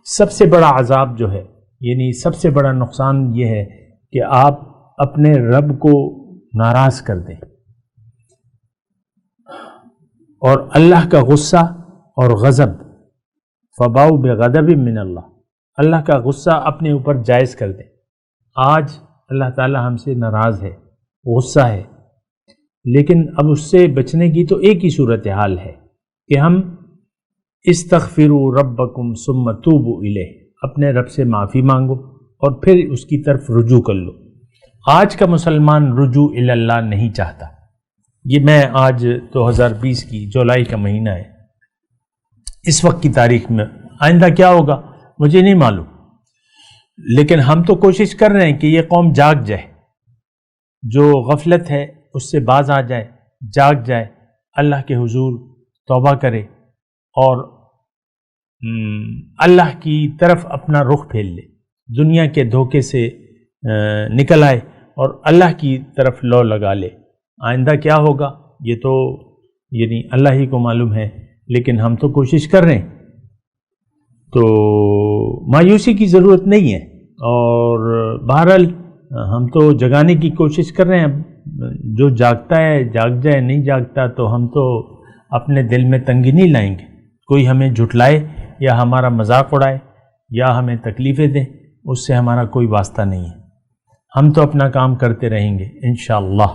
سب سے بڑا عذاب جو ہے، یعنی سب سے بڑا نقصان یہ ہے کہ آپ اپنے رب کو ناراض کر دیں، اور اللہ کا غصہ اور غضب، فباؤ بغضب من اللہ کا غصہ اپنے اوپر جائز کر دیں۔ آج اللہ تعالی ہم سے ناراض ہے، غصہ ہے، لیکن اب اس سے بچنے کی تو ایک ہی صورتحال ہے کہ ہم استغفروا ربکم ثم توبوا الیہ، اپنے رب سے معافی مانگو اور پھر اس کی طرف رجوع کر لو۔ آج کا مسلمان رجوع الی اللہ نہیں چاہتا۔ یہ میں آج 2020 کی جولائی کا مہینہ ہے، اس وقت کی تاریخ میں آئندہ کیا ہوگا مجھے نہیں معلوم، لیکن ہم تو کوشش کر رہے ہیں کہ یہ قوم جاگ جائے، جو غفلت ہے اس سے باز آ جائے، جاگ جائے، اللہ کے حضور توبہ کرے اور اللہ کی طرف اپنا رخ پھیر لے، دنیا کے دھوکے سے نکل آئے اور اللہ کی طرف لو لگا لے۔ آئندہ کیا ہوگا یہ تو یعنی اللہ ہی کو معلوم ہے، لیکن ہم تو کوشش کر رہے ہیں۔ تو مایوسی کی ضرورت نہیں ہے، اور بہرحال ہم تو جگانے کی کوشش کر رہے ہیں۔ جو جاگتا ہے جاگ جائے، نہیں جاگتا تو ہم تو اپنے دل میں تنگی نہیں لائیں گے۔ کوئی ہمیں جھٹلائے یا ہمارا مذاق اڑائے یا ہمیں تکلیفیں دیں، اس سے ہمارا کوئی واسطہ نہیں ہے۔ ہم تو اپنا کام کرتے رہیں گے انشاءاللہ۔